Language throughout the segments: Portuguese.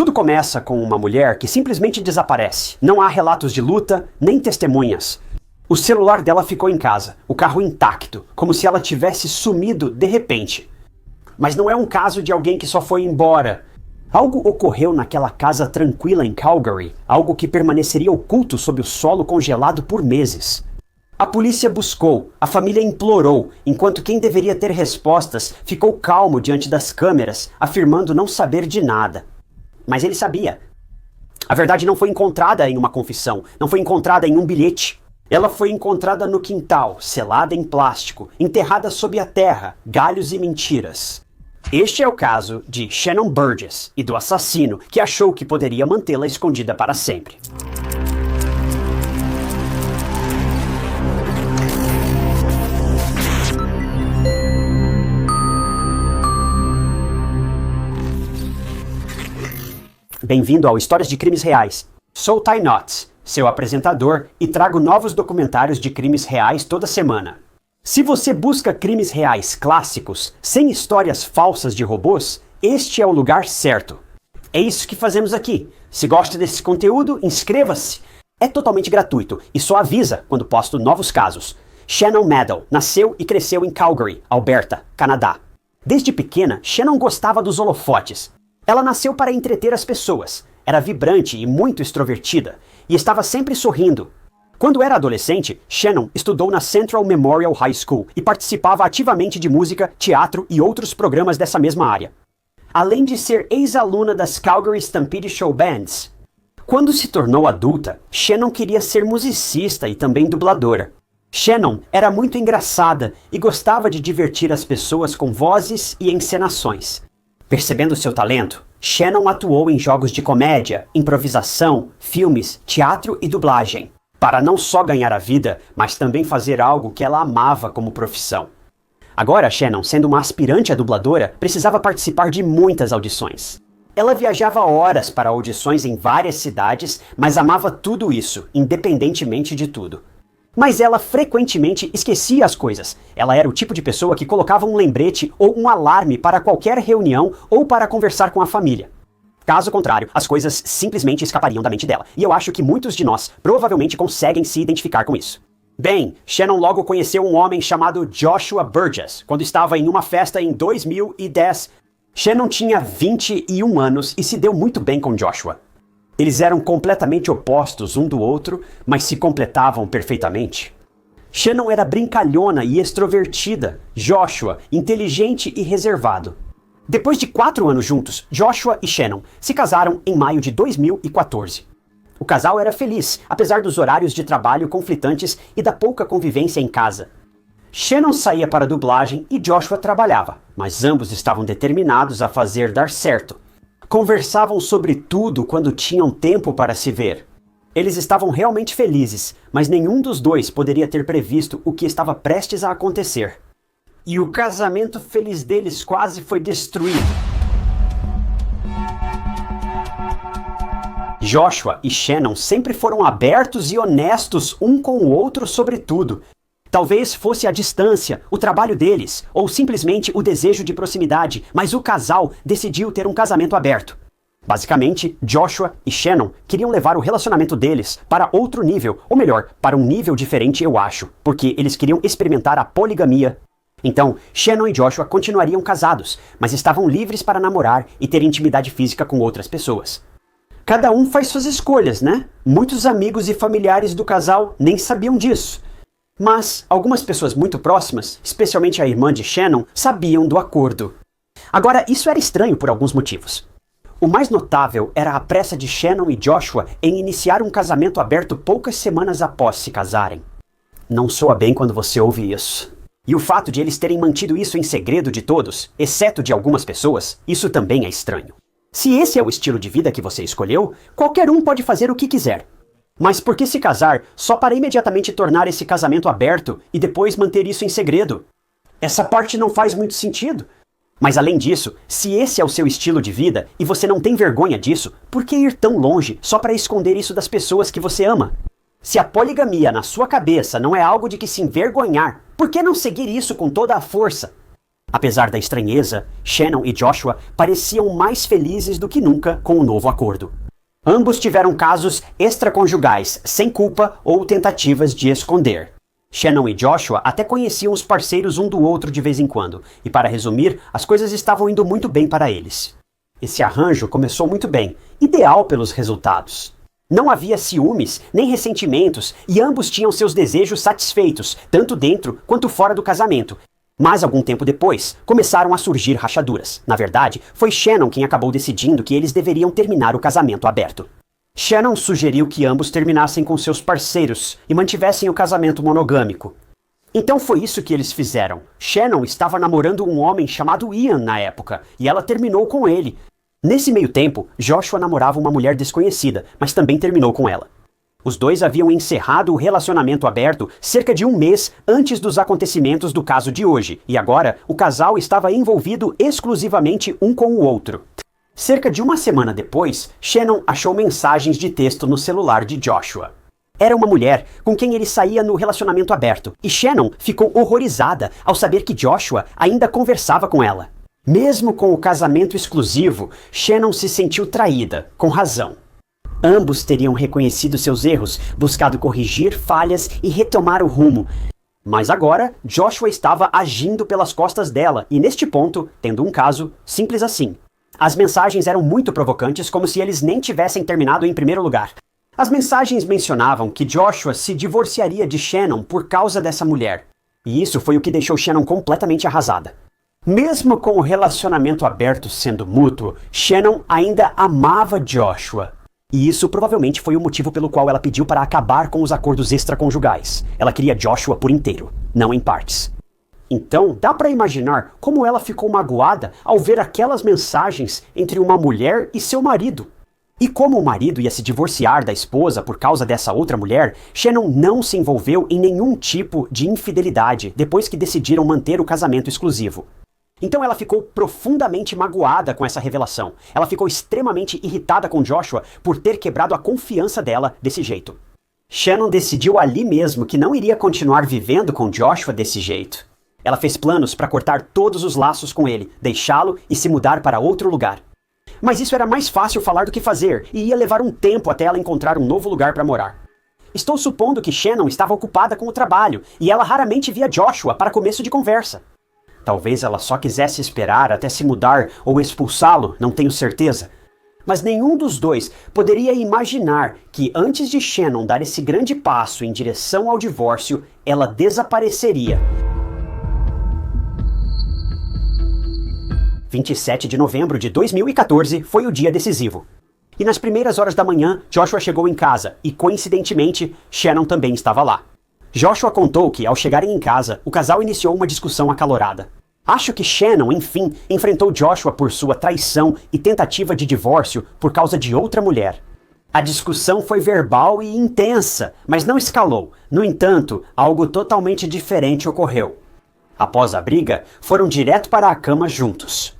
Tudo começa com uma mulher que simplesmente desaparece. Não há relatos de luta, nem testemunhas. O celular dela ficou em casa, o carro intacto, como se ela tivesse sumido de repente. Mas não é um caso de alguém que só foi embora. Algo ocorreu naquela casa tranquila em Calgary, algo que permaneceria oculto sob o solo congelado por meses. A polícia buscou, a família implorou, enquanto quem deveria ter respostas ficou calmo diante das câmeras, afirmando não saber de nada. Mas ele sabia. A verdade não foi encontrada em uma confissão, não foi encontrada em um bilhete. Ela foi encontrada no quintal, selada em plástico, enterrada sob a terra, galhos e mentiras. Este é o caso de Shannon Burgess e do assassino que achou que poderia mantê-la escondida para sempre. Bem-vindo ao Histórias de Crimes Reais. Sou Ty Knotts, seu apresentador, e trago novos documentários de crimes reais toda semana. Se você busca crimes reais clássicos, sem histórias falsas de robôs, este é o lugar certo. É isso que fazemos aqui. Se gosta desse conteúdo, inscreva-se. É totalmente gratuito e só avisa quando posto novos casos. Shannon Maddel nasceu e cresceu em Calgary, Alberta, Canadá. Desde pequena, Shannon gostava dos holofotes. Ela nasceu para entreter as pessoas. Era vibrante e muito extrovertida, e estava sempre sorrindo. Quando era adolescente, Shannon estudou na Central Memorial High School e participava ativamente de música, teatro e outros programas dessa mesma área. Além de ser ex-aluna das Calgary Stampede Show Bands. Quando se tornou adulta, Shannon queria ser musicista e também dubladora. Shannon era muito engraçada e gostava de divertir as pessoas com vozes e encenações. Percebendo seu talento, Shannon atuou em jogos de comédia, improvisação, filmes, teatro e dublagem, para não só ganhar a vida, mas também fazer algo que ela amava como profissão. Agora, Shannon, sendo uma aspirante a dubladora, precisava participar de muitas audições. Ela viajava horas para audições em várias cidades, mas amava tudo isso, independentemente de tudo. Mas ela frequentemente esquecia as coisas. Ela era o tipo de pessoa que colocava um lembrete ou um alarme para qualquer reunião ou para conversar com a família. Caso contrário, as coisas simplesmente escapariam da mente dela. E eu acho que muitos de nós provavelmente conseguem se identificar com isso. Bem, Shannon logo conheceu um homem chamado Joshua Burgess, quando estava em uma festa em 2010. Shannon tinha 21 anos e se deu muito bem com Joshua. Eles eram completamente opostos um do outro, mas se completavam perfeitamente. Shannon era brincalhona e extrovertida, Joshua, inteligente e reservado. Depois de 4 anos juntos, Joshua e Shannon se casaram em maio de 2014. O casal era feliz, apesar dos horários de trabalho conflitantes e da pouca convivência em casa. Shannon saía para a dublagem e Joshua trabalhava, mas ambos estavam determinados a fazer dar certo. Conversavam sobre tudo quando tinham tempo para se ver. Eles estavam realmente felizes, mas nenhum dos dois poderia ter previsto o que estava prestes a acontecer. E o casamento feliz deles quase foi destruído. Joshua e Shannon sempre foram abertos e honestos um com o outro sobre tudo. Talvez fosse a distância, o trabalho deles, ou simplesmente o desejo de proximidade, mas o casal decidiu ter um casamento aberto. Basicamente, Joshua e Shannon queriam levar o relacionamento deles para outro nível, ou melhor, para um nível diferente, eu acho, porque eles queriam experimentar a poligamia. Então, Shannon e Joshua continuariam casados, mas estavam livres para namorar e ter intimidade física com outras pessoas. Cada um faz suas escolhas, né? Muitos amigos e familiares do casal nem sabiam disso. Mas algumas pessoas muito próximas, especialmente a irmã de Shannon, sabiam do acordo. Agora, isso era estranho por alguns motivos. O mais notável era a pressa de Shannon e Joshua em iniciar um casamento aberto poucas semanas após se casarem. Não soa bem quando você ouve isso. E o fato de eles terem mantido isso em segredo de todos, exceto de algumas pessoas, isso também é estranho. Se esse é o estilo de vida que você escolheu, qualquer um pode fazer o que quiser. Mas por que se casar só para imediatamente tornar esse casamento aberto e depois manter isso em segredo? Essa parte não faz muito sentido. Mas além disso, se esse é o seu estilo de vida e você não tem vergonha disso, por que ir tão longe só para esconder isso das pessoas que você ama? Se a poligamia na sua cabeça não é algo de que se envergonhar, por que não seguir isso com toda a força? Apesar da estranheza, Shannon e Joshua pareciam mais felizes do que nunca com o novo acordo. Ambos tiveram casos extraconjugais, sem culpa ou tentativas de esconder. Shannon e Joshua até conheciam os parceiros um do outro de vez em quando, e para resumir, as coisas estavam indo muito bem para eles. Esse arranjo começou muito bem, ideal pelos resultados. Não havia ciúmes, nem ressentimentos, e ambos tinham seus desejos satisfeitos, tanto dentro quanto fora do casamento. Mas algum tempo depois, começaram a surgir rachaduras. Na verdade, foi Shannon quem acabou decidindo que eles deveriam terminar o casamento aberto. Shannon sugeriu que ambos terminassem com seus parceiros e mantivessem o casamento monogâmico. Então foi isso que eles fizeram. Shannon estava namorando um homem chamado Ian na época, e ela terminou com ele. Nesse meio tempo, Joshua namorava uma mulher desconhecida, mas também terminou com ela. Os dois haviam encerrado o relacionamento aberto cerca de um mês antes dos acontecimentos do caso de hoje, e agora o casal estava envolvido exclusivamente um com o outro. Cerca de uma semana depois, Shannon achou mensagens de texto no celular de Joshua. Era uma mulher com quem ele saía no relacionamento aberto, e Shannon ficou horrorizada ao saber que Joshua ainda conversava com ela. Mesmo com o casamento exclusivo, Shannon se sentiu traída, com razão. Ambos teriam reconhecido seus erros, buscado corrigir falhas e retomar o rumo. Mas agora, Joshua estava agindo pelas costas dela, e neste ponto, tendo um caso, simples assim. As mensagens eram muito provocantes, como se eles nem tivessem terminado em primeiro lugar. As mensagens mencionavam que Joshua se divorciaria de Shannon por causa dessa mulher. E isso foi o que deixou Shannon completamente arrasada. Mesmo com o relacionamento aberto sendo mútuo, Shannon ainda amava Joshua. E isso provavelmente foi o motivo pelo qual ela pediu para acabar com os acordos extraconjugais. Ela queria Joshua por inteiro, não em partes. Então, dá para imaginar como ela ficou magoada ao ver aquelas mensagens entre uma mulher e seu marido. E como o marido ia se divorciar da esposa por causa dessa outra mulher, Shannon não se envolveu em nenhum tipo de infidelidade depois que decidiram manter o casamento exclusivo. Então ela ficou profundamente magoada com essa revelação. Ela ficou extremamente irritada com Joshua por ter quebrado a confiança dela desse jeito. Shannon decidiu ali mesmo que não iria continuar vivendo com Joshua desse jeito. Ela fez planos para cortar todos os laços com ele, deixá-lo e se mudar para outro lugar. Mas isso era mais fácil falar do que fazer, e ia levar um tempo até ela encontrar um novo lugar para morar. Estou supondo que Shannon estava ocupada com o trabalho, e ela raramente via Joshua para começo de conversa. Talvez ela só quisesse esperar até se mudar ou expulsá-lo, não tenho certeza. Mas nenhum dos dois poderia imaginar que antes de Shannon dar esse grande passo em direção ao divórcio, ela desapareceria. 27 de novembro de 2014 foi o dia decisivo. E nas primeiras horas da manhã, Joshua chegou em casa e, coincidentemente, Shannon também estava lá. Joshua contou que, ao chegarem em casa, o casal iniciou uma discussão acalorada. Acho que Shannon, enfim, enfrentou Joshua por sua traição e tentativa de divórcio por causa de outra mulher. A discussão foi verbal e intensa, mas não escalou. No entanto, algo totalmente diferente ocorreu. Após a briga, foram direto para a cama juntos.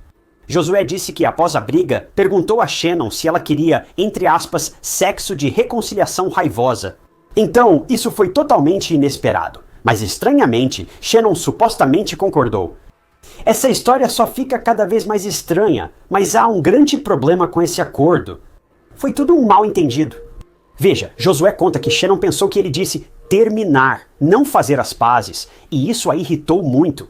Josué disse que, após a briga, perguntou a Shannon se ela queria, entre aspas, sexo de reconciliação raivosa. Então, isso foi totalmente inesperado. Mas estranhamente, Shannon supostamente concordou. Essa história só fica cada vez mais estranha, mas há um grande problema com esse acordo. Foi tudo um mal-entendido. Veja, Josué conta que Shannon pensou que ele disse terminar, não fazer as pazes, e isso a irritou muito.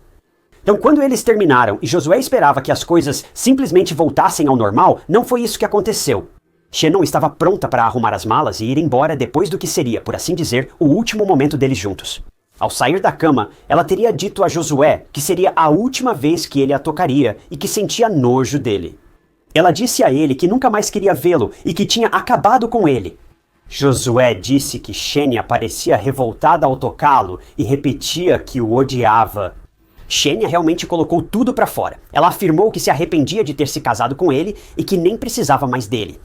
Então, quando eles terminaram e Josué esperava que as coisas simplesmente voltassem ao normal, não foi isso que aconteceu. Shannon estava pronta para arrumar as malas e ir embora depois do que seria, por assim dizer, o último momento deles juntos. Ao sair da cama, ela teria dito a Josué que seria a última vez que ele a tocaria e que sentia nojo dele. Ela disse a ele que nunca mais queria vê-lo e que tinha acabado com ele. Josué disse que Shania parecia revoltada ao tocá-lo e repetia que o odiava. Shania realmente colocou tudo para fora. Ela afirmou que se arrependia de ter se casado com ele e que nem precisava mais dele.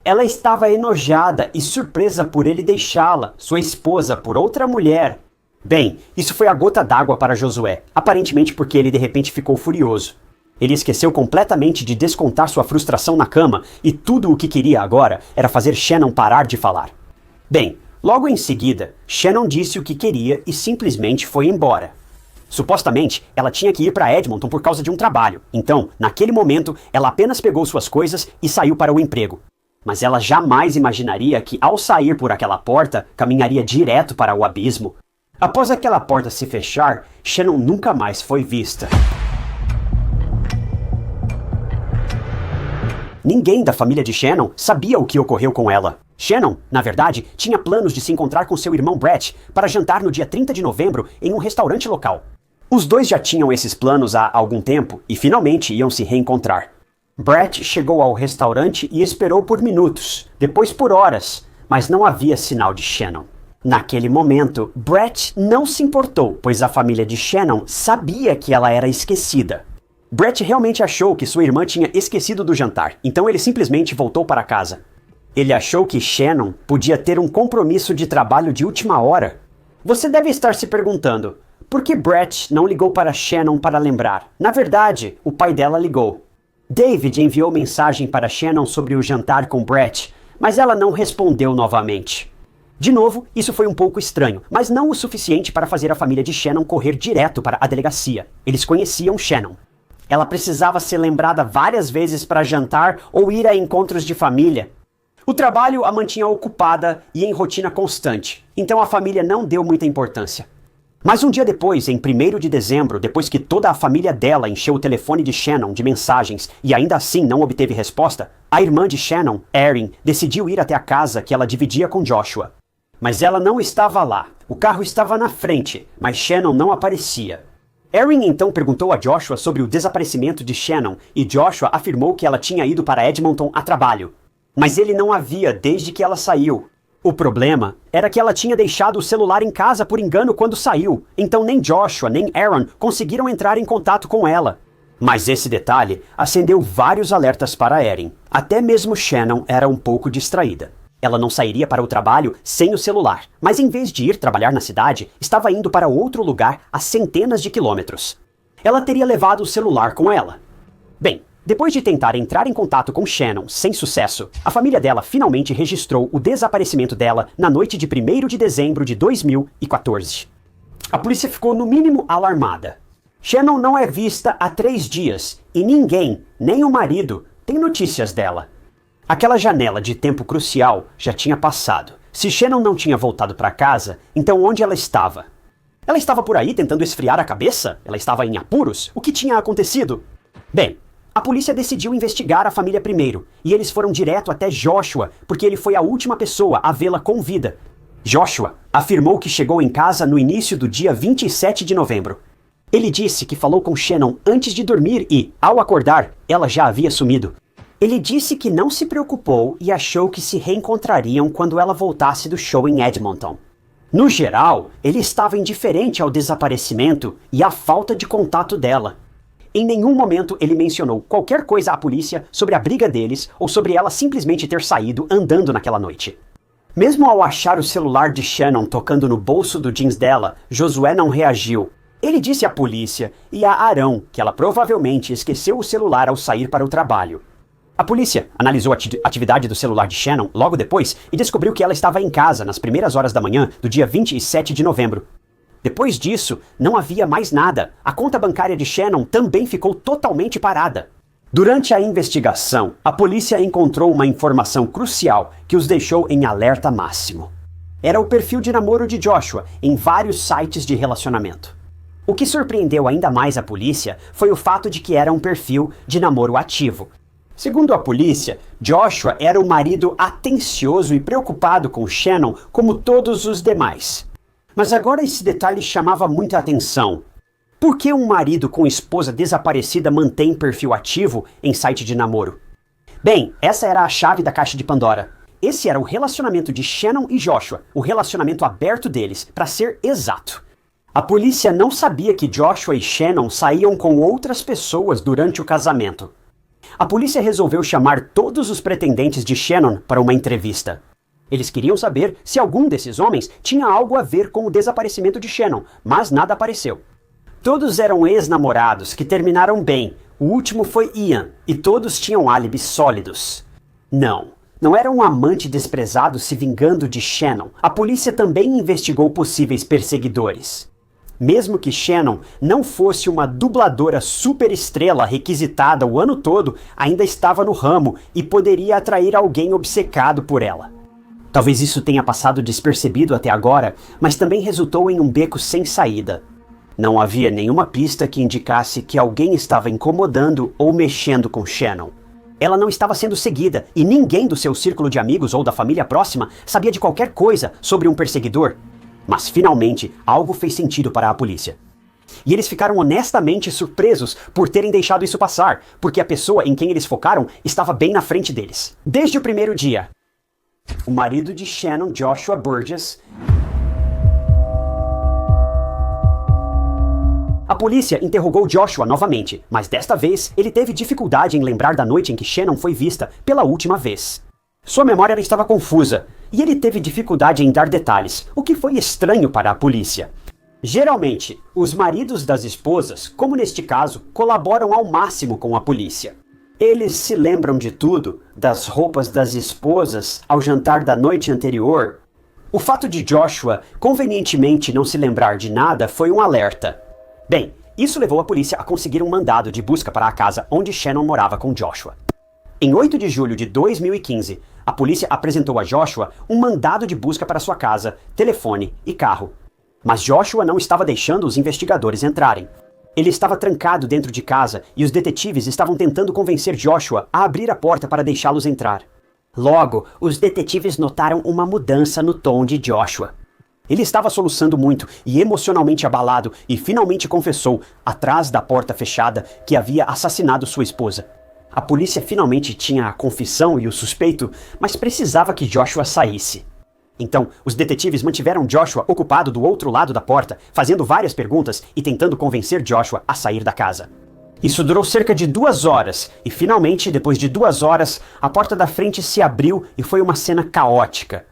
Ela estava enojada e surpresa por ele deixá-la, sua esposa, por outra mulher. Bem, isso foi a gota d'água para Josué, aparentemente porque ele de repente ficou furioso. Ele esqueceu completamente de descontar sua frustração na cama e tudo o que queria agora era fazer Shannon parar de falar. Bem, logo em seguida, Shannon disse o que queria e simplesmente foi embora. Supostamente, ela tinha que ir para Edmonton por causa de um trabalho. Então, naquele momento, ela apenas pegou suas coisas e saiu para o emprego. Mas ela jamais imaginaria que, ao sair por aquela porta, caminharia direto para o abismo. Após aquela porta se fechar, Shannon nunca mais foi vista. Ninguém da família de Shannon sabia o que ocorreu com ela. Shannon, na verdade, tinha planos de se encontrar com seu irmão Brett para jantar no dia 30 de novembro em um restaurante local. Os dois já tinham esses planos há algum tempo e finalmente iam se reencontrar. Brett chegou ao restaurante e esperou por minutos, depois por horas, mas não havia sinal de Shannon. Naquele momento, Brett não se importou, pois a família de Shannon sabia que ela era esquecida. Brett realmente achou que sua irmã tinha esquecido do jantar, então ele simplesmente voltou para casa. Ele achou que Shannon podia ter um compromisso de trabalho de última hora. Você deve estar se perguntando, por que Brett não ligou para Shannon para lembrar? Na verdade, o pai dela ligou. David enviou mensagem para Shannon sobre o jantar com Brett, mas ela não respondeu novamente. De novo, isso foi um pouco estranho, mas não o suficiente para fazer a família de Shannon correr direto para a delegacia. Eles conheciam Shannon. Ela precisava ser lembrada várias vezes para jantar ou ir a encontros de família. O trabalho a mantinha ocupada e em rotina constante, então a família não deu muita importância. Mas um dia depois, em 1º de dezembro, depois que toda a família dela encheu o telefone de Shannon de mensagens e ainda assim não obteve resposta, a irmã de Shannon, Erin, decidiu ir até a casa que ela dividia com Joshua. Mas ela não estava lá. O carro estava na frente, mas Shannon não aparecia. Erin então perguntou a Joshua sobre o desaparecimento de Shannon e Joshua afirmou que ela tinha ido para Edmonton a trabalho. Mas ele não havia desde que ela saiu. O problema era que ela tinha deixado o celular em casa por engano quando saiu, então nem Joshua nem Aaron conseguiram entrar em contato com ela. Mas esse detalhe acendeu vários alertas para Erin. Até mesmo Shannon era um pouco distraída. Ela não sairia para o trabalho sem o celular, mas em vez de ir trabalhar na cidade, estava indo para outro lugar a centenas de quilômetros. Ela teria levado o celular com ela. Bem, depois de tentar entrar em contato com Shannon sem sucesso, a família dela finalmente registrou o desaparecimento dela na noite de 1º de dezembro de 2014. A polícia ficou no mínimo alarmada. Shannon não é vista há 3 dias e ninguém, nem o marido, tem notícias dela. Aquela janela de tempo crucial já tinha passado. Se Shannon não tinha voltado para casa, então onde ela estava? Ela estava por aí tentando esfriar a cabeça? Ela estava em apuros? O que tinha acontecido? Bem, a polícia decidiu investigar a família primeiro, e eles foram direto até Joshua, porque ele foi a última pessoa a vê-la com vida. Joshua afirmou que chegou em casa no início do dia 27 de novembro. Ele disse que falou com Shannon antes de dormir e, ao acordar, ela já havia sumido. Ele disse que não se preocupou e achou que se reencontrariam quando ela voltasse do show em Edmonton. No geral, ele estava indiferente ao desaparecimento e à falta de contato dela. Em nenhum momento ele mencionou qualquer coisa à polícia sobre a briga deles ou sobre ela simplesmente ter saído andando naquela noite. Mesmo ao achar o celular de Shannon tocando no bolso do jeans dela, Josué não reagiu. Ele disse à polícia e a Arão que ela provavelmente esqueceu o celular ao sair para o trabalho. A polícia analisou a atividade do celular de Shannon logo depois e descobriu que ela estava em casa nas primeiras horas da manhã do dia 27 de novembro. Depois disso, não havia mais nada. A conta bancária de Shannon também ficou totalmente parada. Durante a investigação, a polícia encontrou uma informação crucial que os deixou em alerta máximo. Era o perfil de namoro de Joshua em vários sites de relacionamento. O que surpreendeu ainda mais a polícia foi o fato de que era um perfil de namoro ativo. Segundo a polícia, Joshua era um marido atencioso e preocupado com Shannon como todos os demais. Mas agora esse detalhe chamava muita atenção. Por que um marido com esposa desaparecida mantém perfil ativo em site de namoro? Bem, essa era a chave da caixa de Pandora. Esse era o relacionamento de Shannon e Joshua, o relacionamento aberto deles, para ser exato. A polícia não sabia que Joshua e Shannon saíam com outras pessoas durante o casamento. A polícia resolveu chamar todos os pretendentes de Shannon para uma entrevista. Eles queriam saber se algum desses homens tinha algo a ver com o desaparecimento de Shannon, mas nada apareceu. Todos eram ex-namorados que terminaram bem. O último foi Ian, e todos tinham álibis sólidos. Não era um amante desprezado se vingando de Shannon. A polícia também investigou possíveis perseguidores. Mesmo que Shannon não fosse uma dubladora superestrela requisitada o ano todo, ainda estava no ramo e poderia atrair alguém obcecado por ela. Talvez isso tenha passado despercebido até agora, mas também resultou em um beco sem saída. Não havia nenhuma pista que indicasse que alguém estava incomodando ou mexendo com Shannon. Ela não estava sendo seguida e ninguém do seu círculo de amigos ou da família próxima sabia de qualquer coisa sobre um perseguidor. Mas finalmente algo fez sentido para a polícia. E eles ficaram honestamente surpresos por terem deixado isso passar, porque a pessoa em quem eles focaram estava bem na frente deles. Desde o primeiro dia, o marido de Shannon, Joshua Burgess, a polícia interrogou Joshua novamente, mas desta vez ele teve dificuldade em lembrar da noite em que Shannon foi vista pela última vez. Sua memória estava confusa, e ele teve dificuldade em dar detalhes, o que foi estranho para a polícia. Geralmente, os maridos das esposas, como neste caso, colaboram ao máximo com a polícia. Eles se lembram de tudo, das roupas das esposas ao jantar da noite anterior. O fato de Joshua convenientemente não se lembrar de nada foi um alerta. Bem, isso levou a polícia a conseguir um mandado de busca para a casa onde Shannon morava com Joshua. Em 8 de julho de 2015, a polícia apresentou a Joshua um mandado de busca para sua casa, telefone e carro. Mas Joshua não estava deixando os investigadores entrarem. Ele estava trancado dentro de casa e os detetives estavam tentando convencer Joshua a abrir a porta para deixá-los entrar. Logo, os detetives notaram uma mudança no tom de Joshua. Ele estava soluçando muito e emocionalmente abalado e finalmente confessou, atrás da porta fechada, que havia assassinado sua esposa. A polícia finalmente tinha a confissão e o suspeito, mas precisava que Joshua saísse. Então, os detetives mantiveram Joshua ocupado do outro lado da porta, fazendo várias perguntas e tentando convencer Joshua a sair da casa. Isso durou cerca de 2 horas, e finalmente, depois de 2 horas, a porta da frente se abriu e foi uma cena caótica.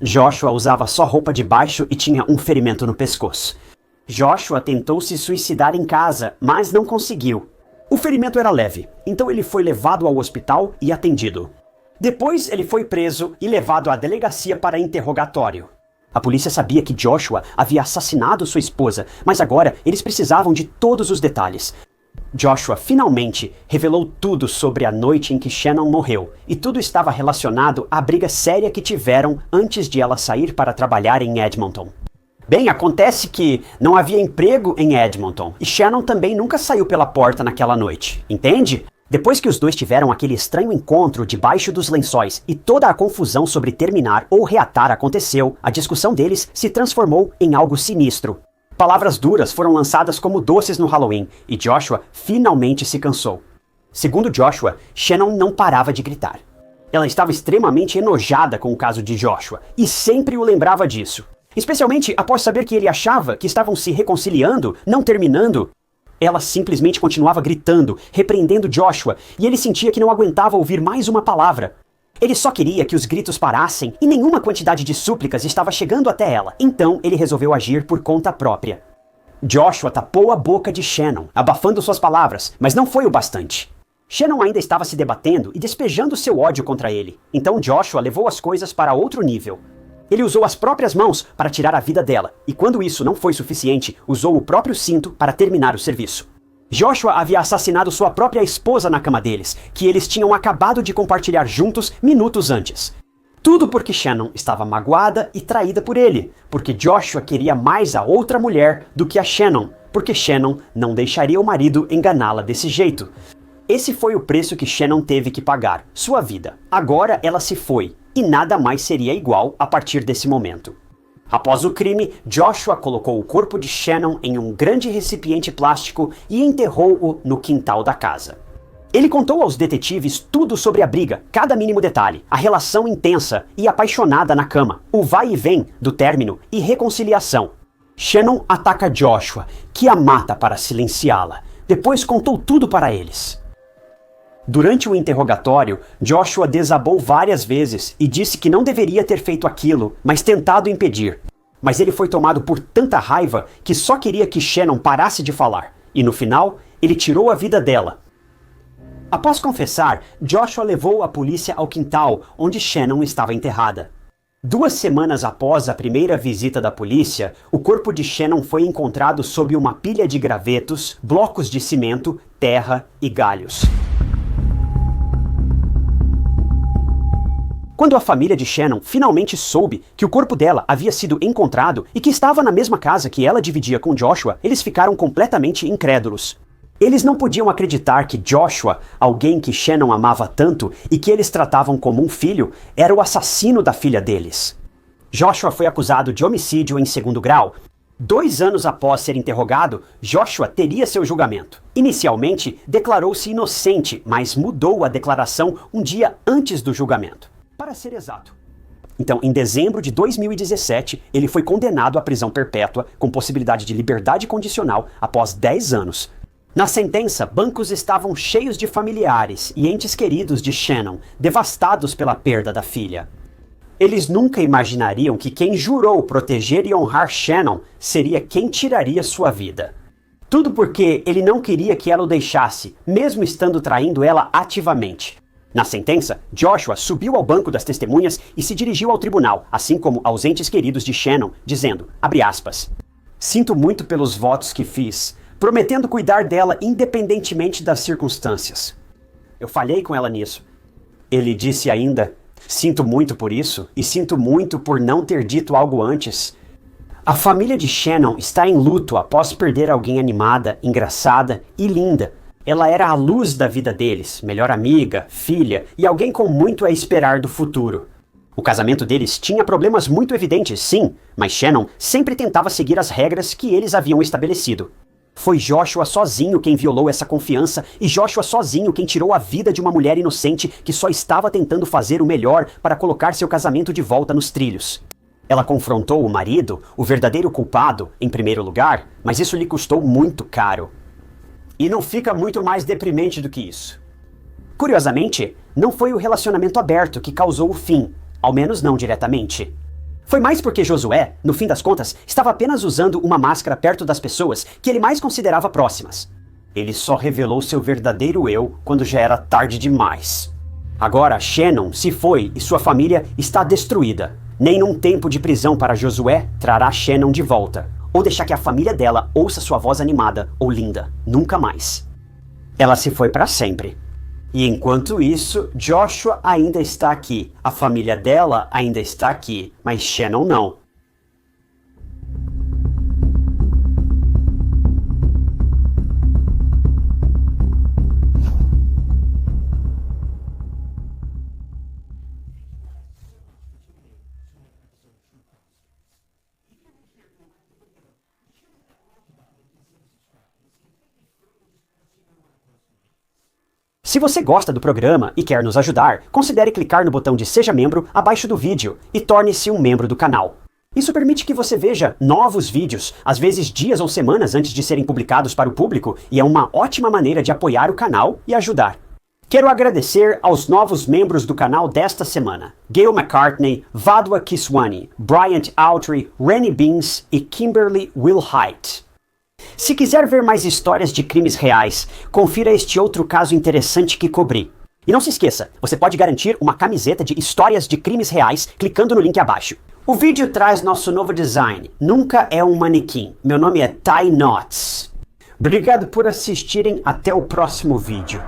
Joshua usava só roupa de baixo e tinha um ferimento no pescoço. Joshua tentou se suicidar em casa, mas não conseguiu. O ferimento era leve, então ele foi levado ao hospital e atendido. Depois ele foi preso e levado à delegacia para interrogatório. A polícia sabia que Joshua havia assassinado sua esposa, mas agora eles precisavam de todos os detalhes. Joshua finalmente revelou tudo sobre a noite em que Shannon morreu, e tudo estava relacionado à briga séria que tiveram antes de ela sair para trabalhar em Edmonton. Bem, acontece que não havia emprego em Edmonton, e Shannon também nunca saiu pela porta naquela noite, entende? Depois que os dois tiveram aquele estranho encontro debaixo dos lençóis e toda a confusão sobre terminar ou reatar aconteceu, a discussão deles se transformou em algo sinistro. Palavras duras foram lançadas como doces no Halloween, e Joshua finalmente se cansou. Segundo Joshua, Shannon não parava de gritar. Ela estava extremamente enojada com o caso de Joshua, e sempre o lembrava disso. Especialmente após saber que ele achava que estavam se reconciliando, não terminando. Ela simplesmente continuava gritando, repreendendo Joshua, e ele sentia que não aguentava ouvir mais uma palavra. Ele só queria que os gritos parassem e nenhuma quantidade de súplicas estava chegando até ela. Então ele resolveu agir por conta própria. Joshua tapou a boca de Shannon, abafando suas palavras, mas não foi o bastante. Shannon ainda estava se debatendo e despejando seu ódio contra ele. Então Joshua levou as coisas para outro nível. Ele usou as próprias mãos para tirar a vida dela, e quando isso não foi suficiente, usou o próprio cinto para terminar o serviço. Joshua havia assassinado sua própria esposa na cama deles, que eles tinham acabado de compartilhar juntos minutos antes. Tudo porque Shannon estava magoada e traída por ele, porque Joshua queria mais a outra mulher do que a Shannon, porque Shannon não deixaria o marido enganá-la desse jeito. Esse foi o preço que Shannon teve que pagar, sua vida. Agora ela se foi, e nada mais seria igual a partir desse momento. Após o crime, Joshua colocou o corpo de Shannon em um grande recipiente plástico e enterrou-o no quintal da casa. Ele contou aos detetives tudo sobre a briga, cada mínimo detalhe, a relação intensa e apaixonada na cama, o vai e vem do término e reconciliação. Shannon ataca Joshua, que a mata para silenciá-la. Depois contou tudo para eles. Durante o interrogatório, Joshua desabou várias vezes e disse que não deveria ter feito aquilo, mas tentado impedir. Mas ele foi tomado por tanta raiva que só queria que Shannon parasse de falar, e no final, ele tirou a vida dela. Após confessar, Joshua levou a polícia ao quintal onde Shannon estava enterrada. 2 semanas após a primeira visita da polícia, o corpo de Shannon foi encontrado sob uma pilha de gravetos, blocos de cimento, terra e galhos. Quando a família de Shannon finalmente soube que o corpo dela havia sido encontrado e que estava na mesma casa que ela dividia com Joshua, eles ficaram completamente incrédulos. Eles não podiam acreditar que Joshua, alguém que Shannon amava tanto e que eles tratavam como um filho, era o assassino da filha deles. Joshua foi acusado de homicídio em 2º grau. 2 anos após ser interrogado, Joshua teria seu julgamento. Inicialmente, declarou-se inocente, mas mudou a declaração um dia antes do julgamento. Para ser exato. Então, em dezembro de 2017, ele foi condenado à prisão perpétua com possibilidade de liberdade condicional após 10 anos. Na sentença, bancos estavam cheios de familiares e entes queridos de Shannon, devastados pela perda da filha. Eles nunca imaginariam que quem jurou proteger e honrar Shannon seria quem tiraria sua vida. Tudo porque ele não queria que ela o deixasse, mesmo estando traindo ela ativamente. Na sentença, Joshua subiu ao banco das testemunhas e se dirigiu ao tribunal, assim como aos entes queridos de Shannon, dizendo, abre aspas, "Sinto muito pelos votos que fiz, prometendo cuidar dela independentemente das circunstâncias. Eu falhei com ela nisso." Ele disse ainda, "Sinto muito por isso e sinto muito por não ter dito algo antes." A família de Shannon está em luto após perder alguém animada, engraçada e linda. Ela era a luz da vida deles, melhor amiga, filha e alguém com muito a esperar do futuro. O casamento deles tinha problemas muito evidentes, sim, mas Shannon sempre tentava seguir as regras que eles haviam estabelecido. Foi Joshua sozinho quem violou essa confiança e Joshua sozinho quem tirou a vida de uma mulher inocente que só estava tentando fazer o melhor para colocar seu casamento de volta nos trilhos. Ela confrontou o marido, o verdadeiro culpado, em primeiro lugar, mas isso lhe custou muito caro. E não fica muito mais deprimente do que isso. Curiosamente, não foi o relacionamento aberto que causou o fim, ao menos não diretamente. Foi mais porque Josué, no fim das contas, estava apenas usando uma máscara perto das pessoas que ele mais considerava próximas. Ele só revelou seu verdadeiro eu quando já era tarde demais. Agora Shannon se foi e sua família está destruída. Nenhum tempo de prisão para Josué trará Shannon de volta, ou deixar que a família dela ouça sua voz animada ou linda. Nunca mais. Ela se foi para sempre. E enquanto isso, Joshua ainda está aqui, a família dela ainda está aqui, mas Shannon não. Se você gosta do programa e quer nos ajudar, considere clicar no botão de Seja Membro abaixo do vídeo e torne-se um membro do canal. Isso permite que você veja novos vídeos, às vezes dias ou semanas antes de serem publicados para o público, e é uma ótima maneira de apoiar o canal e ajudar. Quero agradecer aos novos membros do canal desta semana: Gail McCartney, Vadwa Kiswani, Bryant Autry, Rennie Beans e Kimberly Wilhite. Se quiser ver mais histórias de crimes reais, confira este outro caso interessante que cobri. E não se esqueça, você pode garantir uma camiseta de histórias de crimes reais clicando no link abaixo. O vídeo traz nosso novo design, Nunca é um Manequim. Meu nome é Ty Knots. Obrigado por assistirem, até o próximo vídeo.